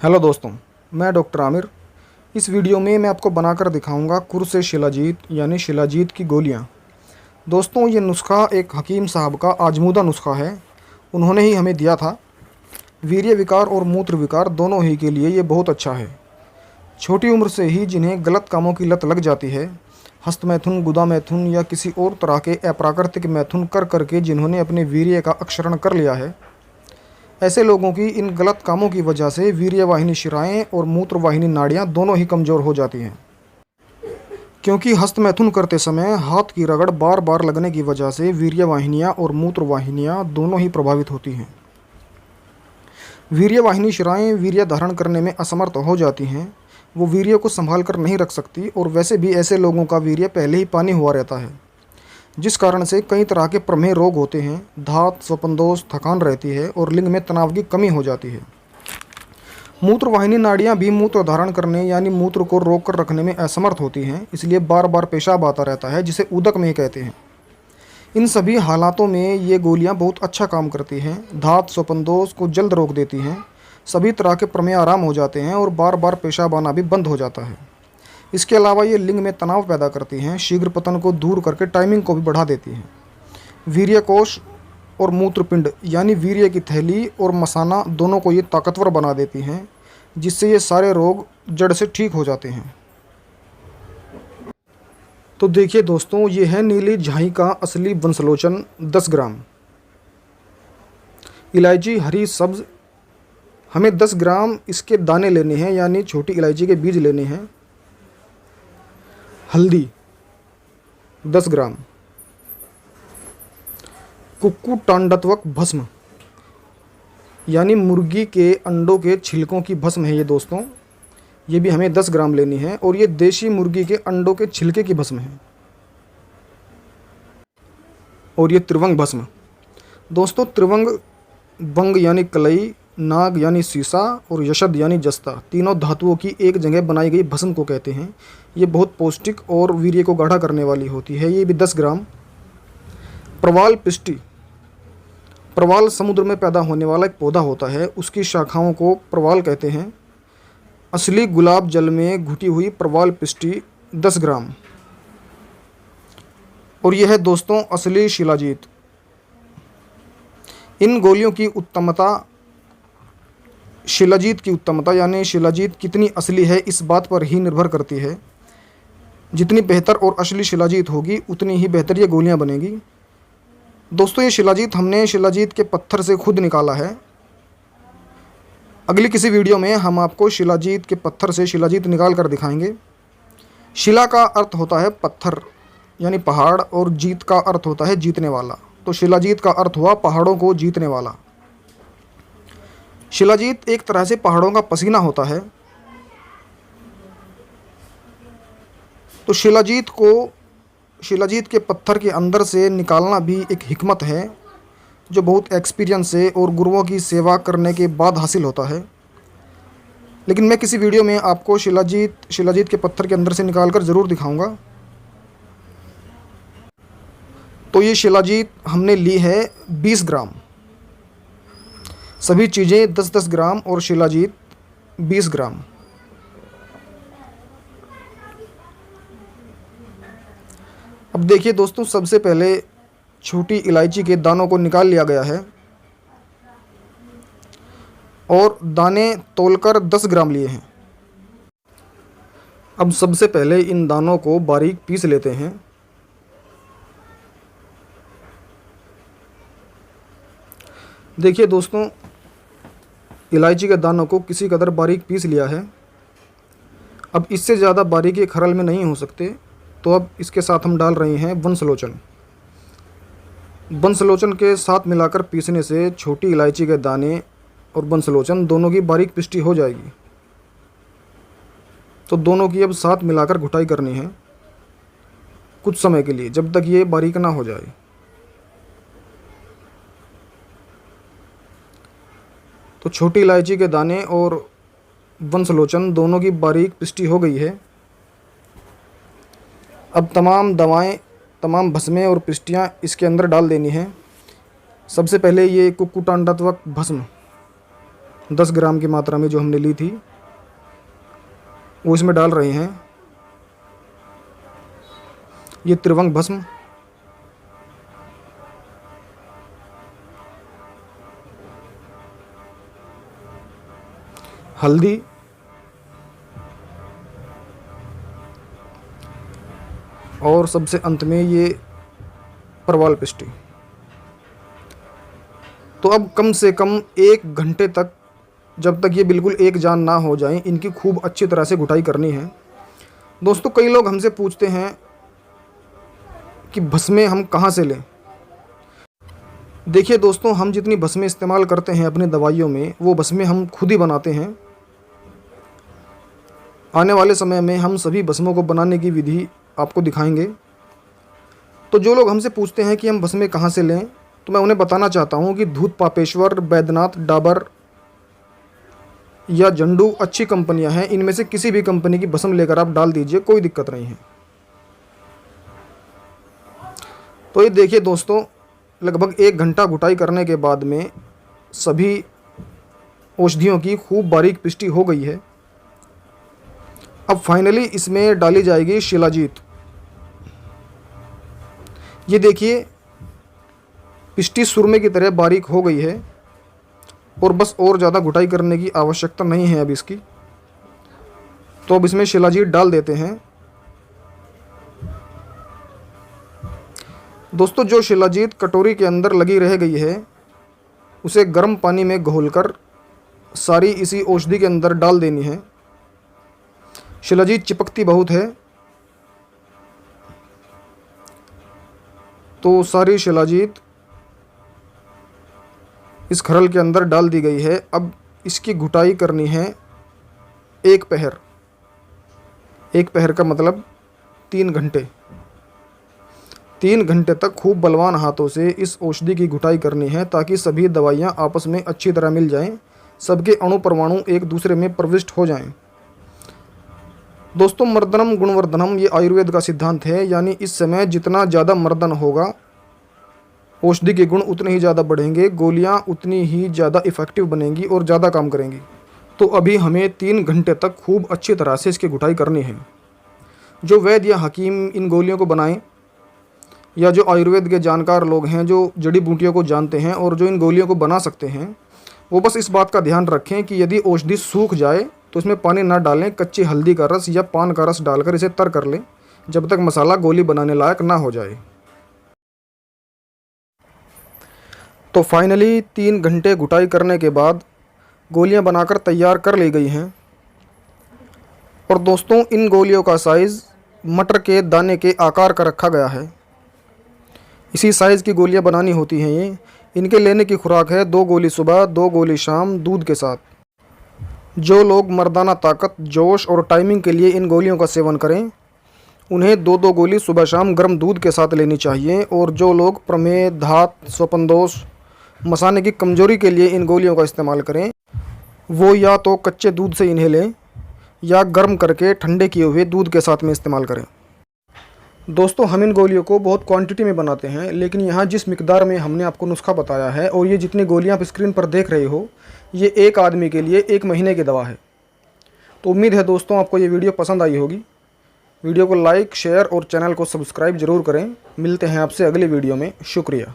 Hello दोस्तों, मैं doctor Aamir. इस वीडियो में मैं आपको बनाकर दिखाऊंगा कुर्से शिलाजीत यानी शिलाजीत की गोलियां। दोस्तों, ये नुस्खा एक हकीम साहब का आजमूदा नुस्खा है। उन्होंने ही हमें दिया था। वीर्य विकार और मूत्र विकार दोनों ही के लिए ये बहुत अच्छा है। छोटी उम्र से ही जिन्हें गलत कामों की लत लग जाती है, हस्त मैथुन, गुदा मैथुन या किसी और तरह के अप्राकृतिक मैथुन कर करके जिन्होंने अपने वीर्य का अक्षरण कर लिया है, ऐसे लोगों की इन गलत कामों की वजह से वीर्यवाहिनी शिराएं और मूत्रवाहिनी नाड़ियां दोनों ही कमज़ोर हो जाती हैं। क्योंकि हस्त मैथुन करते समय हाथ की रगड़ बार बार लगने की वजह से वीर्यवाहिनियां और मूत्रवाहिनियां दोनों ही प्रभावित होती हैं। वीर्यवाहिनी शिराएं वीर्य धारण करने में असमर्थ हो जाती हैं। वो वीर्य को संभाल कर नहीं रख सकती, और वैसे भी ऐसे लोगों का वीर्य पहले ही पानी हुआ रहता है, जिस कारण से कई तरह के प्रमेह रोग होते हैं। धात, स्वपनदोष, थकान रहती है और लिंग में तनाव की कमी हो जाती है। मूत्रवाहिनी नाड़ियां भी मूत्र धारण करने यानी मूत्र को रोक कर रखने में असमर्थ होती हैं, इसलिए बार बार पेशाब आता रहता है, जिसे उदक में कहते हैं। इन सभी हालातों में ये गोलियां बहुत अच्छा काम करती हैं। धात, स्वपनदोष को जल्द रोक देती हैं, सभी तरह के प्रमेह आराम हो जाते हैं और बार बार पेशाब आना भी बंद हो जाता है। इसके अलावा ये लिंग में तनाव पैदा करती हैं, शीघ्र पतन को दूर करके टाइमिंग को भी बढ़ा देती हैं। वीर्य कोश और मूत्रपिंड यानी वीर्य की थैली और मसाना दोनों को ये ताकतवर बना देती हैं, जिससे ये सारे रोग जड़ से ठीक हो जाते हैं। तो देखिए दोस्तों, ये है नीली झाई का असली वंशलोचन 10 ग्राम। इलायची हरी सब्ज, हमें 10 ग्राम इसके दाने लेने हैं यानी छोटी इलायची के बीज लेने हैं। हल्दी 10 ग्राम। कुक्कू टांडत्वक भस्म यानी मुर्गी के अंडों के छिलकों की भस्म है ये दोस्तों, ये भी हमें 10 ग्राम लेनी है, और ये देशी मुर्गी के अंडों के छिलके की भस्म है। और ये त्रिवंग भस्म दोस्तों, त्रिवंग बंग यानी कलई, नाग यानी सीसा और यशद यानी जस्ता, तीनों धातुओं की एक जगह बनाई गई भस्म को कहते हैं। ये बहुत पौष्टिक और वीर्य को गाढ़ा करने वाली होती है, ये भी 10 ग्राम। प्रवाल पिष्टी, प्रवाल समुद्र में पैदा होने वाला एक पौधा होता है, उसकी शाखाओं को प्रवाल कहते हैं। असली गुलाब जल में घुटी हुई प्रवाल पिष्टी 10 ग्राम। और यह है दोस्तों असली शिलाजीत। इन गोलियों की उत्तमता, शिलाजीत की उत्तमता यानी शिलाजीत कितनी असली है, इस बात पर ही निर्भर करती है। जितनी बेहतर और असली शिलाजीत होगी उतनी ही बेहतर ये गोलियां बनेगी। दोस्तों, ये शिलाजीत हमने शिलाजीत के पत्थर से खुद निकाला है। अगली किसी वीडियो में हम आपको शिलाजीत के पत्थर से शिलाजीत निकाल कर दिखाएंगे। शिला का अर्थ होता है पत्थर यानी पहाड़, और जीत का अर्थ होता है जीतने वाला। तो शिलाजीत का अर्थ हुआ पहाड़ों को जीतने वाला। शिलाजीत एक तरह से पहाड़ों का पसीना होता है। तो शिलाजीत के पत्थर के अंदर से निकालना भी एक हिकमत है, जो बहुत एक्सपीरियंस से और गुरुओं की सेवा करने के बाद हासिल होता है। लेकिन मैं किसी वीडियो में आपको शिलाजीत के पत्थर के अंदर से निकाल कर ज़रूर दिखाऊंगा। तो ये शिलाजीत हमने ली है 20 ग्राम। सभी चीज़ें 10-10 ग्राम और शिलाजीत 20 ग्राम। अब देखिए दोस्तों, सबसे पहले छोटी इलायची के दानों को निकाल लिया गया है, और दाने तोलकर 10 ग्राम लिए हैं। अब सबसे पहले इन दानों को बारीक पीस लेते हैं। देखिए दोस्तों, इलायची के दानों को किसी कदर बारीक पीस लिया है। अब इससे ज़्यादा बारीक ये खरल में नहीं हो सकते, तो अब इसके साथ हम डाल रहे हैं वंशलोचन। वंशलोचन के साथ मिलाकर पीसने से छोटी इलायची के दाने और वंशलोचन दोनों की बारीक पिष्टी हो जाएगी। तो दोनों की अब साथ मिलाकर घुटाई करनी है कुछ समय के लिए, जब तक ये बारीक ना हो जाए। तो छोटी इलायची के दाने और वंशलोचन दोनों की बारीक पिष्टी हो गई है। अब तमाम दवाएं, तमाम भस्में और पिष्टियाँ इसके अंदर डाल देनी है। सबसे पहले ये कुक्कुटांडात्मक भस्म 10 ग्राम की मात्रा में जो हमने ली थी वो इसमें डाल रहे हैं। ये त्रिभंग भस्म, हल्दी, और सबसे अंत में ये परवाल पिष्टी। तो अब कम से कम 1 घंटे तक, जब तक ये बिल्कुल एक जान ना हो जाएं, इनकी खूब अच्छी तरह से घुटाई करनी है। दोस्तों, कई लोग हमसे पूछते हैं कि भस्में हम कहाँ से लें। देखिए दोस्तों, हम जितनी भस्में इस्तेमाल करते हैं अपनी दवाइयों में, वो भस्में हम खुद ही बनाते हैं। आने वाले समय में हम सभी भस्मों को बनाने की विधि आपको दिखाएंगे। तो जो लोग हमसे पूछते हैं कि हम भस्में कहाँ से लें, तो मैं उन्हें बताना चाहता हूँ कि धूत पापेश्वर, बैद्यनाथ, डाबर या जंडू अच्छी कंपनियां हैं। इनमें से किसी भी कंपनी की भस्म लेकर आप डाल दीजिए, कोई दिक्कत नहीं है। तो ये देखिए दोस्तों, लगभग 1 घंटा घुटाई करने के बाद में सभी औषधियों की खूब बारीक पिष्टी हो गई है। अब फाइनली इसमें डाली जाएगी शिलाजीत। ये देखिए, पिष्टी सुरमे की तरह बारीक हो गई है और बस और ज़्यादा घुटाई करने की आवश्यकता नहीं है अब इसकी। तो अब इसमें शिलाजीत डाल देते हैं। दोस्तों, जो शिलाजीत कटोरी के अंदर लगी रह गई है, उसे गर्म पानी में घोलकर सारी इसी औषधि के अंदर डाल देनी है। शिलाजीत चिपकती बहुत है, तो सारी शिलाजीत इस खरल के अंदर डाल दी गई है। अब इसकी घुटाई करनी है 1 पहर। 1 पहर का मतलब 3 घंटे। 3 घंटे तक खूब बलवान हाथों से इस औषधि की घुटाई करनी है, ताकि सभी दवाइयाँ आपस में अच्छी तरह मिल जाएं, सबके अणु परमाणु एक दूसरे में प्रविष्ट हो जाएं। दोस्तों, मर्दनम गुणवर्धनम ये आयुर्वेद का सिद्धांत है, यानी इस समय जितना ज़्यादा मर्दन होगा, औषधि के गुण उतने ही ज़्यादा बढ़ेंगे, गोलियाँ उतनी ही ज़्यादा इफ़ेक्टिव बनेंगी और ज़्यादा काम करेंगी। तो अभी हमें 3 घंटे तक खूब अच्छी तरह से इसकी घुटाई करनी है। जो वैद्य या हकीम इन गोलियों को बनाएं, या जो आयुर्वेद के जानकार लोग हैं, जो जड़ी बूटियों को जानते हैं और जो इन गोलियों को बना सकते हैं, वो बस इस बात का ध्यान रखें कि यदि औषधि सूख जाए तो इसमें पानी ना डालें। कच्ची हल्दी का रस या पान का रस डालकर इसे तर कर लें, जब तक मसाला गोली बनाने लायक ना हो जाए। तो फाइनली 3 घंटे घुटाई करने के बाद गोलियां बनाकर तैयार कर ली गई हैं। और दोस्तों, इन गोलियों का साइज़ मटर के दाने के आकार का रखा गया है। इसी साइज़ की गोलियां बनानी होती हैं ये। इनके लेने की खुराक है 2 गोली सुबह, 2 गोली शाम, दूध के साथ। जो लोग मर्दाना ताकत, जोश और टाइमिंग के लिए इन गोलियों का सेवन करें, उन्हें 2-2 गोली सुबह शाम गर्म दूध के साथ लेनी चाहिए। और जो लोग प्रमेह, धात, स्वपनदोष, मसाने की कमजोरी के लिए इन गोलियों का इस्तेमाल करें, वो या तो कच्चे दूध से इन्हें लें या गर्म करके ठंडे किए हुए दूध के साथ में इस्तेमाल करें। दोस्तों, हम इन गोलियों को बहुत क्वांटिटी में बनाते हैं, लेकिन यहाँ जिस मिकदार में हमने आपको नुस्खा बताया है और ये जितनी गोलियाँ आप स्क्रीन पर देख रहे हो, ये एक आदमी के लिए 1 महीने की दवा है। तो उम्मीद है दोस्तों आपको ये वीडियो पसंद आई होगी। वीडियो को लाइक, शेयर और चैनल को सब्सक्राइब ज़रूर करें। मिलते हैं आपसे अगली वीडियो में। शुक्रिया।